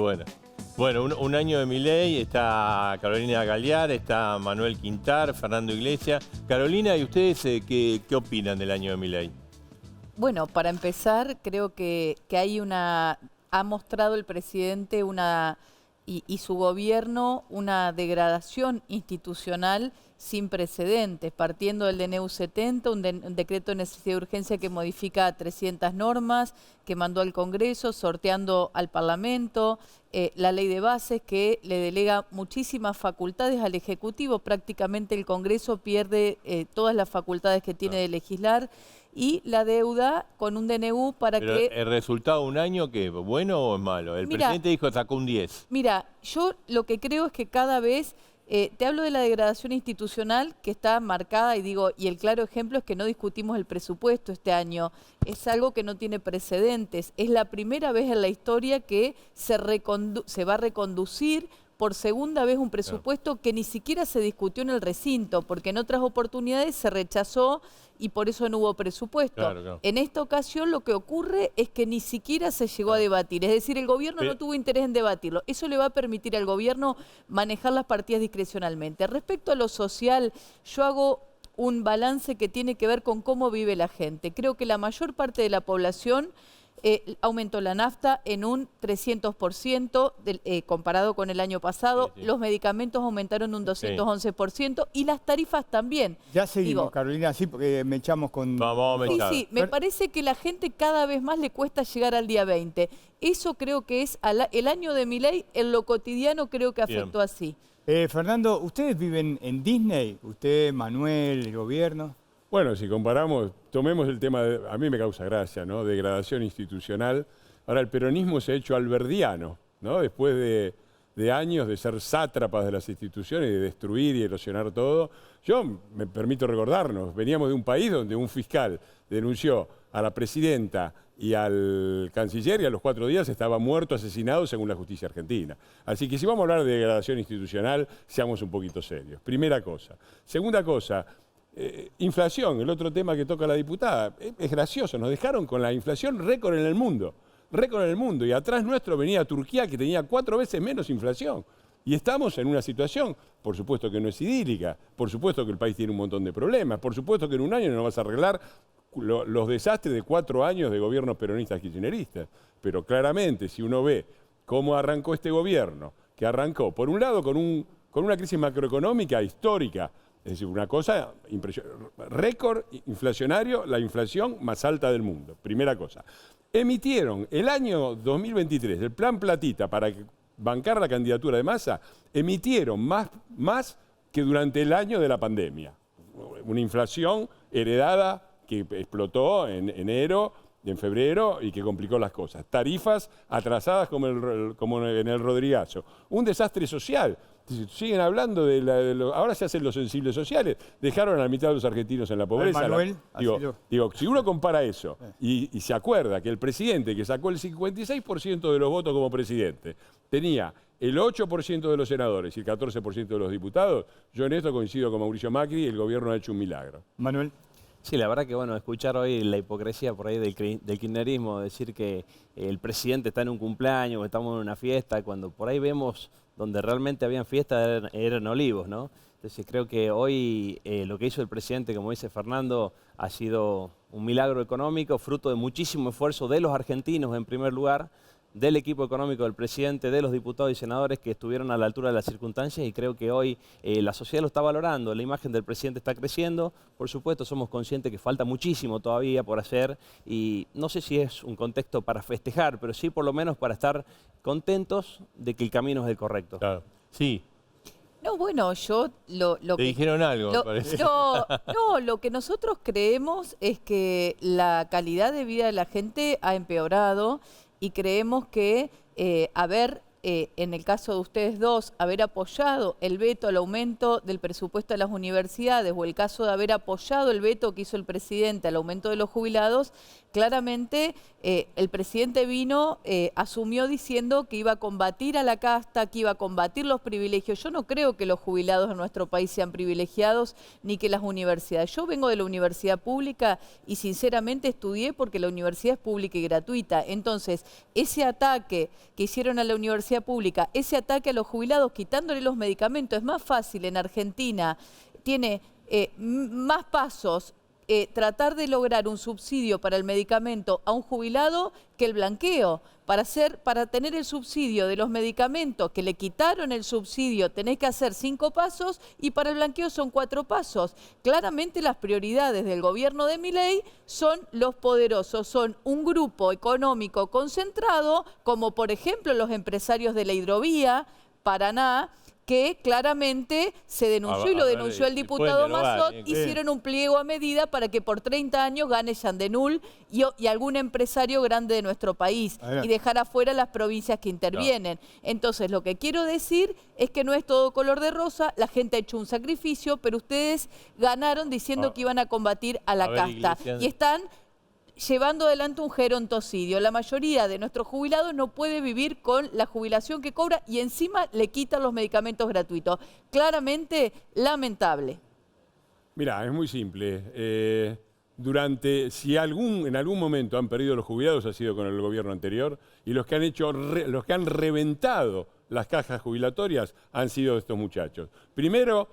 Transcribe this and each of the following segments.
Bueno, bueno, un año de Milei, está Carolina Galliar, está Manuel Quintar, Fernando Iglesias. Carolina, ¿y ustedes qué opinan del año de Milei? Bueno, para empezar, creo que hay ha mostrado el presidente y su gobierno una degradación institucional sin precedentes, partiendo del DNU 70, un decreto de necesidad de urgencia que modifica 300 normas, que mandó al Congreso, sorteando al Parlamento, la ley de bases que le delega muchísimas facultades al Ejecutivo, prácticamente el Congreso pierde todas las facultades que tiene de legislar, y la deuda con un DNU para Pero que... ¿el resultado de un año qué? ¿Bueno o es malo? El presidente dijo que sacó un 10. Mira, yo lo que creo es que cada vez, te hablo de la degradación institucional que está marcada y el claro ejemplo es que no discutimos el presupuesto este año. Es algo que no tiene precedentes. Es la primera vez en la historia que se va a reconducir por segunda vez un presupuesto que ni siquiera se discutió en el recinto, porque en otras oportunidades se rechazó y por eso no hubo presupuesto. Claro. En esta ocasión lo que ocurre es que ni siquiera se llegó a debatir, es decir, el gobierno no tuvo interés en debatirlo. Eso le va a permitir al gobierno manejar las partidas discrecionalmente. Respecto a lo social, yo hago un balance que tiene que ver con cómo vive la gente. Creo que la mayor parte de la población aumentó la nafta en un 300% comparado con el año pasado. Sí. Los medicamentos aumentaron un 211% y las tarifas también. Ya seguimos, Carolina, sí, porque me echamos con... Vamos a echar. Sí, me parece que la gente cada vez más le cuesta llegar al día 20. Eso creo que es el año de Milei, en lo cotidiano creo que afectó así. Fernando, ¿ustedes viven en Disney? ¿Usted, Manuel, el gobierno? Bueno, si comparamos, tomemos el tema, a mí me causa gracia, ¿no? Degradación institucional. Ahora, el peronismo se ha hecho alberdiano, ¿no? Después de años de ser sátrapas de las instituciones, de destruir y erosionar todo. Yo me permito recordarnos, veníamos de un país donde un fiscal denunció a la presidenta y al canciller y a los 4 días estaba muerto, asesinado según la justicia argentina. Así que si vamos a hablar de degradación institucional, seamos un poquito serios. Primera cosa. Segunda cosa, inflación, el otro tema que toca la diputada. Es gracioso, nos dejaron con la inflación récord en el mundo. Récord en el mundo. Y atrás nuestro venía Turquía, que tenía 4 veces menos inflación. Y estamos en una situación, por supuesto que no es idílica, por supuesto que el país tiene un montón de problemas, por supuesto que en un año no vas a arreglar los desastres de 4 años de gobiernos peronistas kirchneristas. Pero claramente, si uno ve cómo arrancó este gobierno, que arrancó, por un lado, con una crisis macroeconómica histórica, es decir, una cosa impresionante, récord inflacionario, la inflación más alta del mundo, primera cosa. Emitieron el año 2023, el plan Platita para bancar la candidatura de Massa, emitieron más que durante el año de la pandemia. Una inflación heredada que explotó en enero, en febrero y que complicó las cosas. Tarifas atrasadas como en el Rodrigazo. Un desastre social. Siguen hablando ahora se hacen los sensibles sociales. Dejaron a la mitad de los argentinos en la pobreza. Manuel, digo, si uno compara eso y se acuerda que el presidente que sacó el 56% de los votos como presidente tenía el 8% de los senadores y el 14% de los diputados, yo en esto coincido con Mauricio Macri, el gobierno ha hecho un milagro. Manuel. Sí, la verdad que bueno, escuchar hoy la hipocresía por ahí del kirchnerismo, decir que el presidente está en un cumpleaños, que estamos en una fiesta, cuando por ahí vemos donde realmente habían fiestas eran Olivos, ¿no? Entonces creo que hoy lo que hizo el presidente, como dice Fernando, ha sido un milagro económico, fruto de muchísimo esfuerzo de los argentinos en primer lugar, del equipo económico del presidente, de los diputados y senadores que estuvieron a la altura de las circunstancias y creo que hoy la sociedad lo está valorando, la imagen del presidente está creciendo, por supuesto somos conscientes que falta muchísimo todavía por hacer y no sé si es un contexto para festejar, pero sí por lo menos para estar contentos de que el camino es el correcto. Claro. Sí. No, bueno, yo Te dijeron algo, me parece. No, lo que nosotros creemos es que la calidad de vida de la gente ha empeorado y creemos que en el caso de ustedes dos, haber apoyado el veto al aumento del presupuesto de las universidades o el caso de haber apoyado el veto que hizo el presidente al aumento de los jubilados, claramente el presidente asumió diciendo que iba a combatir a la casta, que iba a combatir los privilegios. Yo no creo que los jubilados en nuestro país sean privilegiados ni que las universidades. Yo vengo de la universidad pública y sinceramente estudié porque la universidad es pública y gratuita. Entonces, ese ataque que hicieron a la universidad universidad pública, ese ataque a los jubilados quitándole los medicamentos, es más fácil en Argentina, tiene más pasos tratar de lograr un subsidio para el medicamento a un jubilado que el blanqueo. Para tener el subsidio de los medicamentos, que le quitaron el subsidio, tenés que hacer 5 pasos y para el blanqueo son 4 pasos. Claramente las prioridades del gobierno de Milei son los poderosos, son un grupo económico concentrado, como por ejemplo los empresarios de la hidrovía, Paraná, que claramente se denunció y lo denunció el diputado Mazzot, hicieron un pliego a medida para que por 30 años gane Yandenul y algún empresario grande de nuestro país y dejar afuera las provincias que intervienen. Entonces, lo que quiero decir es que no es todo color de rosa, la gente ha hecho un sacrificio, pero ustedes ganaron diciendo que iban a combatir a la casta. Y están llevando adelante un gerontocidio. La mayoría de nuestros jubilados no puede vivir con la jubilación que cobra y encima le quitan los medicamentos gratuitos. Claramente lamentable. Mirá, es muy simple. Si en algún momento han perdido los jubilados ha sido con el gobierno anterior y los que han reventado las cajas jubilatorias han sido estos muchachos. Primero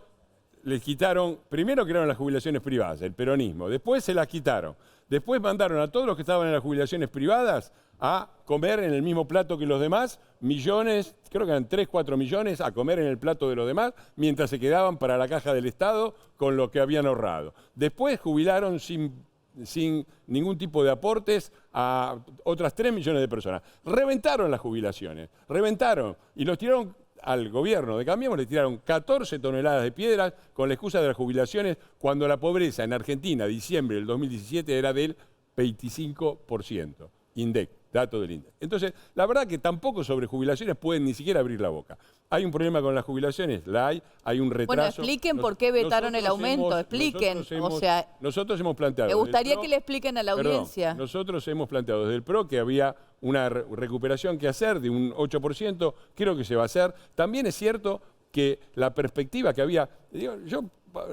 crearon las jubilaciones privadas, el peronismo, después se las quitaron. Después mandaron a todos los que estaban en las jubilaciones privadas a comer en el mismo plato que los demás, millones, creo que eran 3, 4 millones, a comer en el plato de los demás, mientras se quedaban para la caja del Estado con lo que habían ahorrado. Después jubilaron sin ningún tipo de aportes a otras 3 millones de personas. Reventaron las jubilaciones, reventaron y los tiraron al gobierno de Cambiemos, le tiraron 14 toneladas de piedras con la excusa de las jubilaciones, cuando la pobreza en Argentina, diciembre del 2017, era del 25%. INDEC, dato del INDEC. Entonces, la verdad que tampoco sobre jubilaciones pueden ni siquiera abrir la boca. ¿Hay un problema con las jubilaciones? Hay un retraso. Bueno, expliquen por qué vetaron el aumento, expliquen. Nosotros hemos planteado. Me gustaría que le expliquen a la audiencia. Nosotros hemos planteado desde el PRO que había una recuperación que hacer de un 8%, creo que se va a hacer. También es cierto que la perspectiva que había,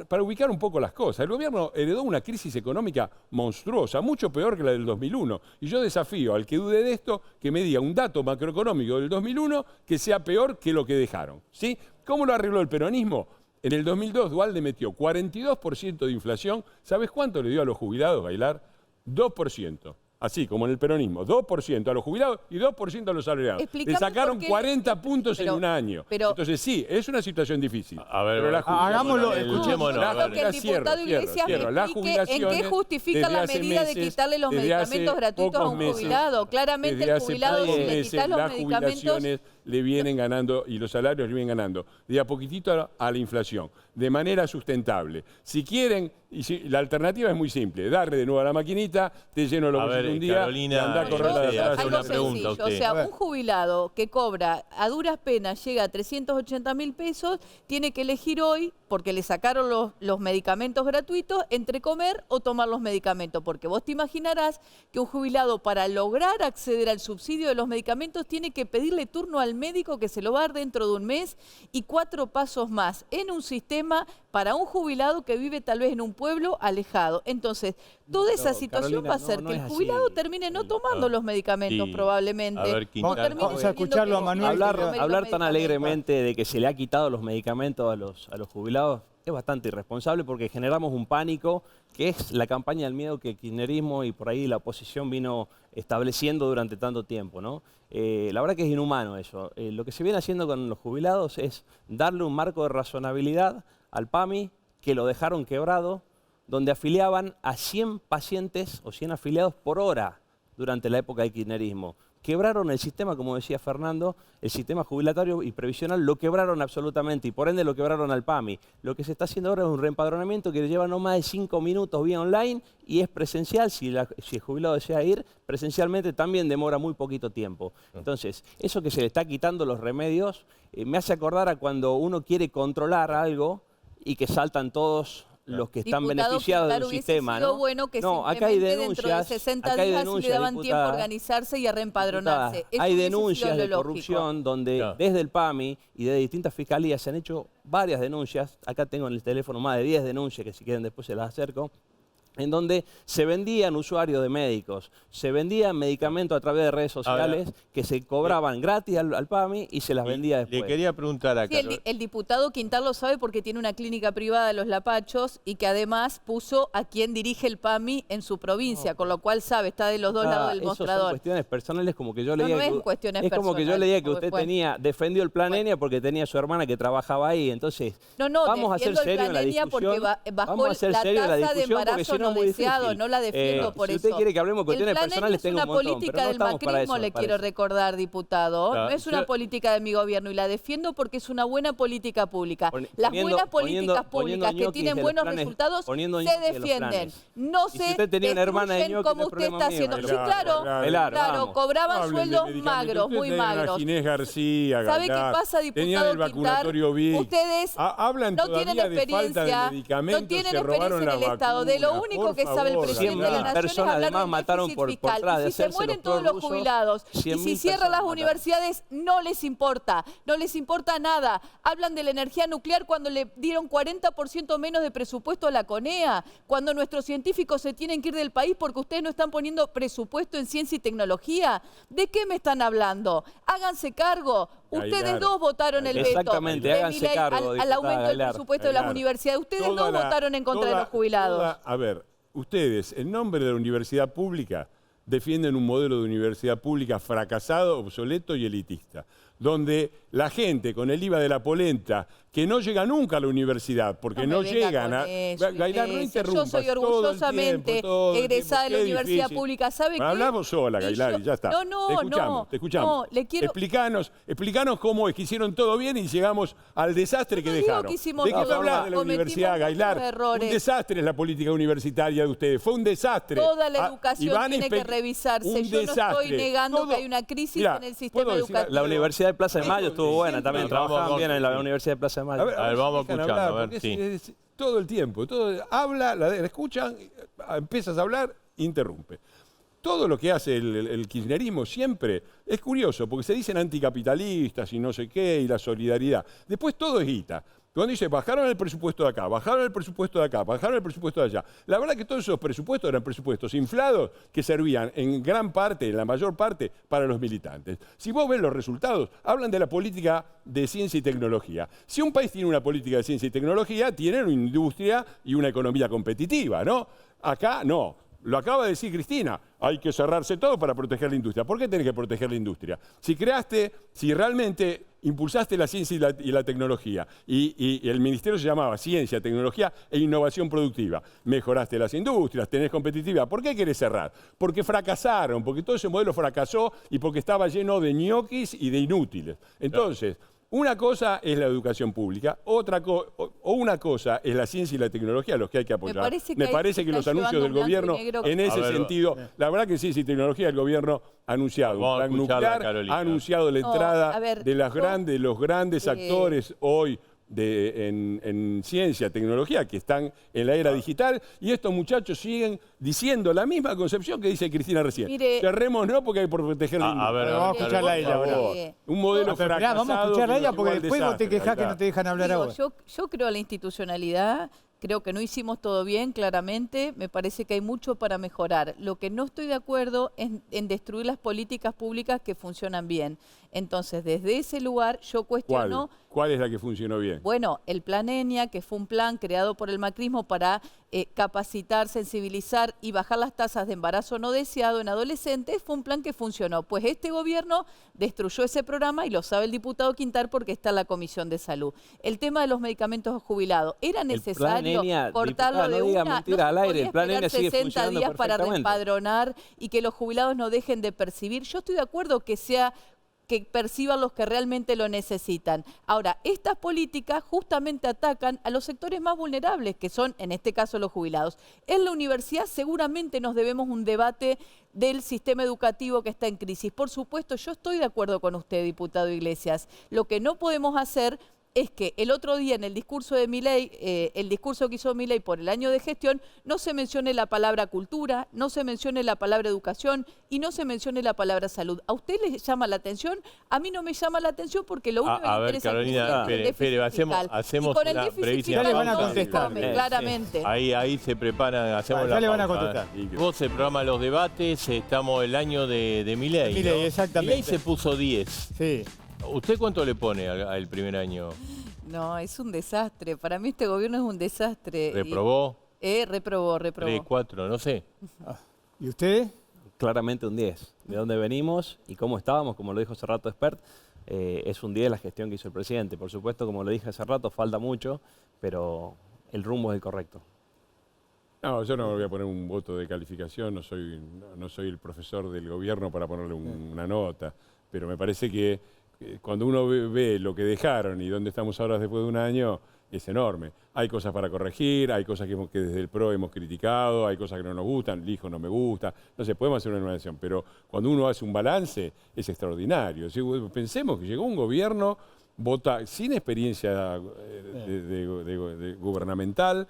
para ubicar un poco las cosas, el gobierno heredó una crisis económica monstruosa, mucho peor que la del 2001. Y yo desafío al que dude de esto que me diga un dato macroeconómico del 2001 que sea peor que lo que dejaron. ¿Sí? ¿Cómo lo arregló el peronismo? En el 2002 Duhalde metió 42% de inflación. ¿Sabes cuánto le dio a los jubilados, Bailar? 2%. Así como en el peronismo, 2% a los jubilados y 2% a los salariados. Le sacaron 40 puntos en un año. Entonces sí, es una situación difícil. A ver, pero hagámoslo, escuchémonos. Que el diputado Iglesias me explique en qué justifica la medida de quitarle los medicamentos gratuitos a un jubilado. Claramente el jubilado, si le quitas los medicamentos, le vienen ganando y los salarios le vienen ganando de a poquitito a la inflación, de manera sustentable. Si quieren, la alternativa es muy simple, darle de nuevo a la maquinita, te lleno los bolsillos un día, Carolina, andá a correr algo una pregunta. O sea, un jubilado que cobra a duras penas, llega a 380.000 pesos, tiene que elegir hoy, porque le sacaron los medicamentos gratuitos, entre comer o tomar los medicamentos. Porque vos te imaginarás que un jubilado, para lograr acceder al subsidio de los medicamentos, tiene que pedirle turno al médico que se lo va a dar dentro de un mes y 4 pasos más en un sistema para un jubilado que vive tal vez en un pueblo alejado. Entonces, toda esa situación va a hacer que el jubilado termine no tomando los medicamentos probablemente. A ver, vamos a escucharlo a Manuel. Hablar tan alegremente de que se le ha quitado los medicamentos a los jubilados es bastante irresponsable, porque generamos un pánico que es la campaña del miedo que el kirchnerismo y por ahí la oposición vino estableciendo durante tanto tiempo, ¿no? La verdad que es inhumano eso. Lo que se viene haciendo con los jubilados es darle un marco de razonabilidad al PAMI, que lo dejaron quebrado, donde afiliaban a 100 pacientes o 100 afiliados por hora durante la época del kirchnerismo. Quebraron el sistema, como decía Fernando, el sistema jubilatorio y previsional lo quebraron absolutamente y por ende lo quebraron al PAMI. Lo que se está haciendo ahora es un reempadronamiento que lleva no más de 5 minutos vía online y es presencial. Si el jubilado desea ir presencialmente, también demora muy poquito tiempo. Entonces, eso que se le está quitando los remedios me hace acordar a cuando uno quiere controlar algo y que saltan todos los que están beneficiados del sistema, ¿no? Bueno que acá hay denuncias, dentro de 60 días le daban tiempo a organizarse y a reempadronarse. Hay denuncias de corrupción donde desde el PAMI y de distintas fiscalías se han hecho varias denuncias. Acá tengo en el teléfono más de 10 denuncias que si quieren después se las acerco, en donde se vendían usuarios de médicos, se vendían medicamentos a través de redes sociales que se cobraban gratis al PAMI y se las vendía después. Le quería preguntar a Sí, Carol. el diputado Quintar lo sabe porque tiene una clínica privada de Los Lapachos y que además puso a quien dirige el PAMI en su provincia, con lo cual sabe, está de los dos lados del Esos son mostrador. cuestiones personales, como que yo No, leía no es que, cuestiones es como que yo leía que usted personales. defendió el Plan Enia porque tenía a su hermana que trabajaba ahí. Entonces, No, vamos a ser defiendo el serios en la Plan Enia discusión. porque bajó Vamos a ser la serios en la tasa de discusión porque embarazo si no no es muy deseado, difícil. no la defiendo por si eso. usted quiere que hablemos de cuestiones El Plan Enia personales, es tengo una un montón, política pero no del estamos para macrismo, eso, le me quiero parece. recordar, diputado. Claro, No es una yo- política de mi gobierno y la defiendo porque es una buena política pública. Las buenas políticas poniendo públicas que ñoquis tienen de los buenos planes, resultados poniendo se ñoquis de los defienden. planes. No Y si se usted tenía una hermana de destruyen ñoquis, como no es usted problema está mío, haciendo. Claro, Sí, claro, Claro, claro, vamos. cobraban Hablen de sueldos medicamentos. magros, Ustedes muy tenían a magros. Ginés García, ¿Sabe qué Gaglard, pasa, tenían el diputado Quintar? vacunatorio Vic. Ustedes Hablan no tienen todavía de falta de experiencia, medicamentos, no tienen se experiencia robaron en el las Estado. De lo vacunas. único Por que sabe el favor, presidente de la 100.000 Nación es personas hablar además del mataron déficit por fiscal. detrás de Y si se hacerse mueren los todos los prorrusos, jubilados y 100.000 si cierran las personas mataron. universidades, no les importa. No les importa nada. Hablan de la energía nuclear cuando le dieron 40% menos de presupuesto a la CONEA, cuando nuestros científicos se tienen que ir del país porque ustedes no están poniendo presupuesto en ciencia y tecnología. ¿De qué me están hablando? Háganse cargo. Ustedes Gailar. dos votaron el veto Exactamente, de háganse Milei cargo, al diputada aumento del Gailar. presupuesto de las Gailar. universidades. Ustedes Toda dos la- votaron en contra de los jubilados. a ver, ustedes, en nombre de la universidad pública, defienden un modelo de universidad pública fracasado, obsoleto y elitista, donde la gente con el IVA de la polenta, que no llega nunca a la universidad, porque No no me venga llegan con a... eso, Gailar, no Iglesia. interrumpas. Yo soy todo el orgullosamente tiempo, todo el egresada tiempo. de la Qué universidad difícil. pública. ¿Sabe qué? Hablamos sola, Y Gailar, yo- y ya está. No, no, te escuchamos, no. te escuchamos. No, le quiero... Explicanos cómo es que hicieron todo bien y llegamos al desastre que No digo dejaron. que hicimos ¿De qué todo me hablas mal. de la Cometimos universidad, muchos Gailar? errores. Un desastre es la política universitaria de ustedes. Fue un desastre. Toda la Ah, educación y van tiene que inspec- revisarse. un Yo no desastre. estoy negando Todo- que hay una crisis Mirá, en el sistema ¿puedo decir educativo. La Universidad de Plaza de Mayo estuvo buena también, Vamos, trabajaban bien en la sí. Universidad de Plaza de Mayo. A ver, vamos si dejan escuchando, hablar, a ver, porque sí. es todo el tiempo. Habla, la escuchan, empiezas a hablar, interrumpe. Todo lo que hace el kirchnerismo siempre es curioso, porque se dicen anticapitalistas y no sé qué, y la solidaridad. Después todo es guita. Cuando dice, bajaron el presupuesto de acá, bajaron el presupuesto de acá, bajaron el presupuesto de allá. La verdad que todos esos presupuestos eran presupuestos inflados que servían en gran parte, en la mayor parte, para los militantes. Si vos ves los resultados, hablan de la política de ciencia y tecnología. Si un país tiene una política de ciencia y tecnología, tiene una industria y una economía competitiva, ¿no? Acá no. Lo acaba de decir Cristina, hay que cerrarse todo para proteger la industria. ¿Por qué tenés que proteger la industria? Si realmente impulsaste la ciencia y la tecnología, y el ministerio se llamaba Ciencia, Tecnología e Innovación Productiva, mejoraste las industrias, tenés competitividad, ¿por qué querés cerrar? Porque fracasaron, porque todo ese modelo fracasó y porque estaba lleno de ñoquis y de inútiles. Entonces, una cosa es la educación pública, una cosa es la ciencia y la tecnología, los que hay que apoyar. Me Me parece parece que que los está anuncios del llevando blanco y gobierno negro. en ese A ver, sentido, la verdad que ciencia y tecnología, el gobierno ha anunciado Vamos un a plan escucharla, nuclear, Carolina. ha anunciado la No, entrada a ver, de yo- los grandes actores hoy en ciencia, tecnología, que están en la era digital, y estos muchachos siguen diciendo la misma concepción que dice Cristina recién. Mire- Cerremos no porque hay por proteger la industria. A ver, Vamos a escucharla a ella Por ahora. favor. Un modelo No, pero esperá, fracasado. vamos a escucharla a ella que porque nos llevó después al vos te desastre, quejás que no Gailar. te dejan hablar Digo, ahora. yo creo en la institucionalidad, creo que no hicimos todo bien, claramente, me parece que hay mucho para mejorar. Lo que no estoy de acuerdo es en destruir las políticas públicas que funcionan bien. Entonces, desde ese lugar yo cuestiono... ¿Cuál es la que funcionó bien? Bueno, el Plan Enia, que fue un plan creado por el macrismo para capacitar, sensibilizar y bajar las tasas de embarazo no deseado en adolescentes, fue un plan que funcionó. Pues este gobierno destruyó ese programa y lo sabe el diputado Quintar porque está en la Comisión de Salud. El tema de los medicamentos jubilados, ¿era necesario Enia, cortarlo diputada, de no diga una? mentira ¿No al se aire, podía el Plan esperar Enia sigue 60 funcionando días para perfectamente. reempadronar y que los jubilados no dejen de percibir? Yo estoy de acuerdo que perciban los que realmente lo necesitan. Ahora, estas políticas justamente atacan a los sectores más vulnerables, que son, en este caso, los jubilados. En la universidad seguramente nos debemos un debate del sistema educativo que está en crisis. Por supuesto, yo estoy de acuerdo con usted, diputado Iglesias. Lo que no podemos hacer es que el otro día en el discurso de Milei, el discurso que hizo Milei por el año de gestión, no se mencione la palabra cultura, no se mencione la palabra educación y no se mencione la palabra salud. ¿A usted le llama la atención? A mí no me llama la atención porque lo único que me ver, interesa Carolina, es el déficit fiscal. hacemos y con el una déficit brevísima fiscal Ya le van a no se contestar. come, claramente. Ahí se preparan, hacemos Ya la le van a pausa. contestar. Vos se programa los debates, estamos el año de Milei, ¿no? Milei, exactamente. Milei se puso 10. Sí. ¿Usted cuánto le pone al primer año? No, es un desastre. Para mí este gobierno es un desastre. ¿Reprobó? Reprobó. 3, 4, no sé. ¿Y usted? Claramente un 10. De dónde venimos y cómo estábamos, como lo dijo hace rato Expert, es un 10 la gestión que hizo el presidente. Por supuesto, como lo dije hace rato, falta mucho, pero el rumbo es el correcto. No, yo no voy a poner un voto de calificación, no soy el profesor del gobierno para ponerle una nota, pero me parece que cuando uno ve lo que dejaron y dónde estamos ahora después de un año, es enorme. Hay cosas para corregir, hay cosas que desde el PRO hemos criticado, hay cosas que no nos gustan, el hijo no me gusta, no sé, podemos hacer una evaluación, pero cuando uno hace un balance es extraordinario. Pensemos que llegó un gobierno sin experiencia gubernamental,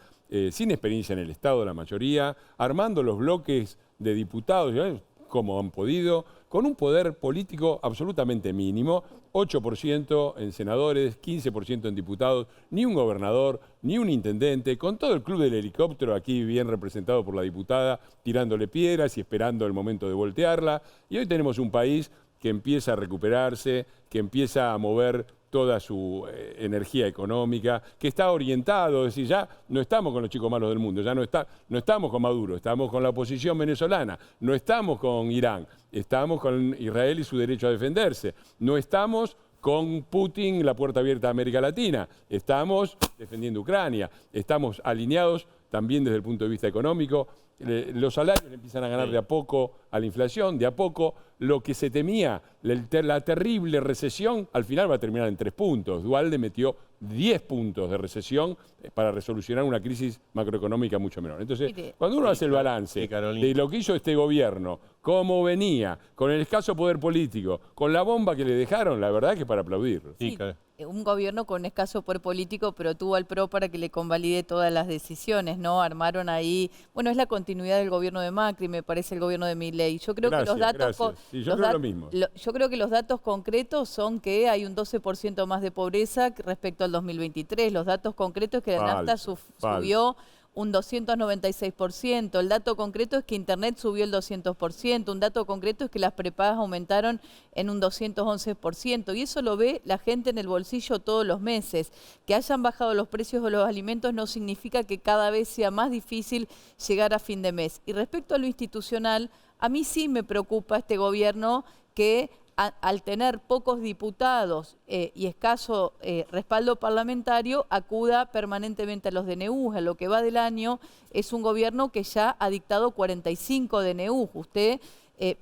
sin experiencia en el Estado la mayoría, armando los bloques de diputados, como han podido, con un poder político absolutamente mínimo, 8% en senadores, 15% en diputados, ni un gobernador, ni un intendente, con todo el club del helicóptero aquí bien representado por la diputada, tirándole piedras y esperando el momento de voltearla. Y hoy tenemos un país que empieza a recuperarse, que empieza a mover toda su energía económica, que está orientado, es decir, ya no estamos con los chicos malos del mundo, ya no estamos con Maduro, estamos con la oposición venezolana, no estamos con Irán, estamos con Israel y su derecho a defenderse, no estamos con Putin, la puerta abierta a América Latina, estamos defendiendo Ucrania, estamos alineados también desde el punto de vista económico. Los salarios empiezan a ganar de a poco a la inflación, de a poco lo que se temía, la terrible recesión, al final va a terminar en 3 puntos. Duhalde metió 10 puntos de recesión para resolucionar una crisis macroeconómica mucho menor. Entonces, cuando uno hace el balance de lo que hizo este gobierno, cómo venía, con el escaso poder político, con la bomba que le dejaron, la verdad que es para aplaudirlo. Sí, un gobierno con escaso poder político, pero tuvo al PRO para que le convalide todas las decisiones, ¿no? Armaron ahí, bueno, es la continuidad del gobierno de Macri, me parece el gobierno de Milei. Yo creo que los datos sí, yo creo lo mismo. Yo creo que los datos concretos son que hay un 12% más de pobreza respecto al 2023. Los datos concretos es que la nafta subió un 296%. El dato concreto es que Internet subió el 200%. Un dato concreto es que las prepagas aumentaron en un 211%. Y eso lo ve la gente en el bolsillo todos los meses. Que hayan bajado los precios de los alimentos no significa que cada vez sea más difícil llegar a fin de mes. Y respecto a lo institucional, a mí sí me preocupa este gobierno que al tener pocos diputados y escaso respaldo parlamentario, acuda permanentemente a los DNUs. A lo que va del año es un gobierno que ya ha dictado 45 DNUs. Usted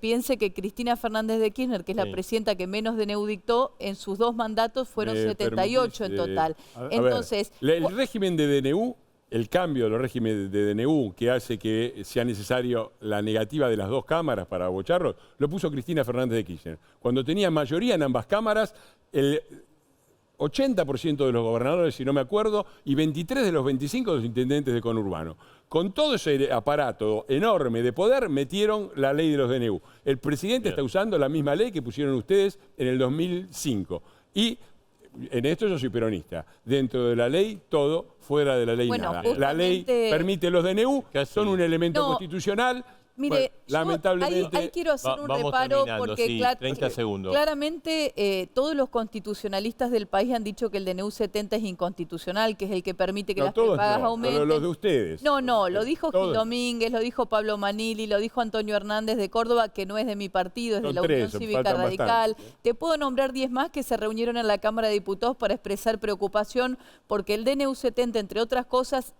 piense que Cristina Fernández de Kirchner, que es la presidenta que menos DNU dictó, en sus 2 mandatos fueron 78 en total. Entonces, el régimen de DNU, el cambio de los regímenes de DNU que hace que sea necesario la negativa de las 2 cámaras para abocharlo, lo puso Cristina Fernández de Kirchner. Cuando tenía mayoría en ambas cámaras, el 80% de los gobernadores, si no me acuerdo, y 23 de los 25 de los intendentes de conurbano. Con todo ese aparato enorme de poder, metieron la ley de los DNU. El presidente está usando la misma ley que pusieron ustedes en el 2005. Y en esto yo soy peronista. Dentro de la ley, todo, fuera de la ley, nada. La ley permite los DNU, son un elemento constitucional. Mire, lamentablemente, ahí quiero hacer un reparo porque 30 segundos. Claramente todos los constitucionalistas del país han dicho que el DNU 70 es inconstitucional, que es el que permite que las prepagas aumenten. Los de ustedes. No, lo dijo Gil Domínguez, lo dijo Pablo Manili, lo dijo Antonio Hernández de Córdoba, que no es de mi partido, es de la Unión Cívica Radical. Te puedo nombrar 10 más que se reunieron en la Cámara de Diputados para expresar preocupación porque el DNU 70, entre otras cosas,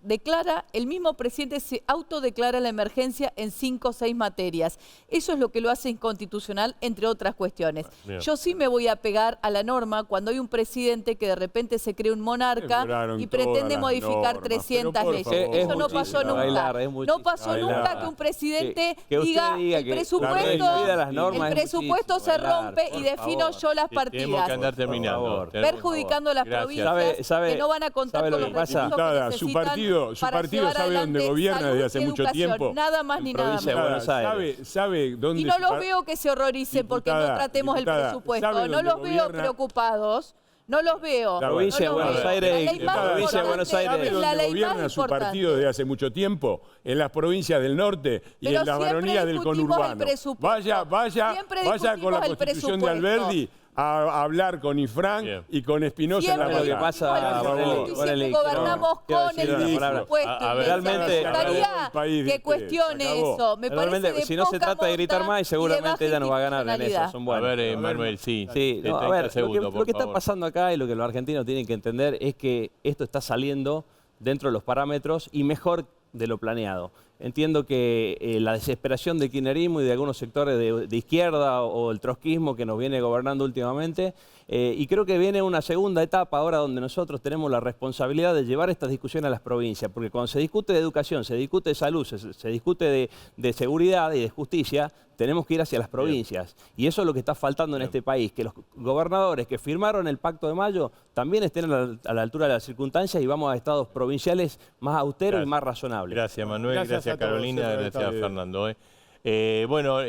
el mismo presidente se autodeclara la emergencia en 5 o 6 materias. materias. Eso es lo que lo hace inconstitucional, entre otras cuestiones. Bien. Yo sí me voy a pegar a la norma cuando hay un presidente que de repente se cree un monarca Violaron y todas pretende las modificar normas, 300 pero por leyes. favor. Eso no pasó muchísimo, nunca. Bailar, es No muchísimo. pasó Bailar. nunca que un presidente Que usted diga diga el que la presupuesto, reina de las normas el es presupuesto muchísimo, se Bailar, rompe y por defino favor. yo las Tenemos partidas. que andar terminando. favor. Perjudicando a las Gracias. provincias ¿Sabe que no van a contar sabe con lo los que pasa? recursos que Diputada, necesitan su para partido llevar sabe dónde adelante gobierna salud desde hace y mucho educación. tiempo. Nada más ni nada Provincia de menos. Buenos Aires. ¿Sabe dónde Y no su los par- veo que se horroricen porque no Diputada, tratemos el diputada, presupuesto. ¿sabe No dónde los veo gobierna? preocupados. No los veo. La provincia de no los Buenos veo. Aires, La ley más diputada, provincia de Buenos importante Aires. es ¿Sabe la dónde ley más gobierna su importante. partido desde hace mucho tiempo? En las provincias del norte y Pero en la siempre baronía del discutimos el conurbano. presupuesto. Vaya Siempre con la discutimos el constitución de presupuesto. Alberdi a hablar con Ifrán Bien. y con Espinosa en la Siempre Lo que mañana. pasa, discutimos el Borrelli, presupuesto y Borrelli, siempre gobernamos quiero con decir el una palabra. presupuesto. A ver, realmente- Me gustaría el país de que ustedes, cuestione se acabó. eso. Me parece Realmente, de si no se poca trata de gritar monta más, y de seguramente baja ella nos va a ganar en eso. institucionalidad. Son A buenos. ver, Manuel, sí. Sí, De no, a 30 ver, segundos, lo por que está favor. pasando acá y lo que los argentinos tienen que entender es que esto está saliendo dentro de los parámetros y mejor de lo planeado. Entiendo que la desesperación del kirchnerismo y de algunos sectores de izquierda o el trotskismo que nos viene gobernando últimamente, y creo que viene una segunda etapa ahora donde nosotros tenemos la responsabilidad de llevar estas discusiones a las provincias, porque cuando se discute de educación, se discute de salud, se discute de seguridad y de justicia, tenemos que ir hacia las provincias. Y eso es lo que está faltando en este país, que los gobernadores que firmaron el Pacto de Mayo también estén a la altura de las circunstancias y vamos a estados provinciales más austeros y Gracias. más razonables. Gracias, Manuel. Gracias Gracias, a todos, Carolina. por Gracias, estar bien. Fernando. Bueno,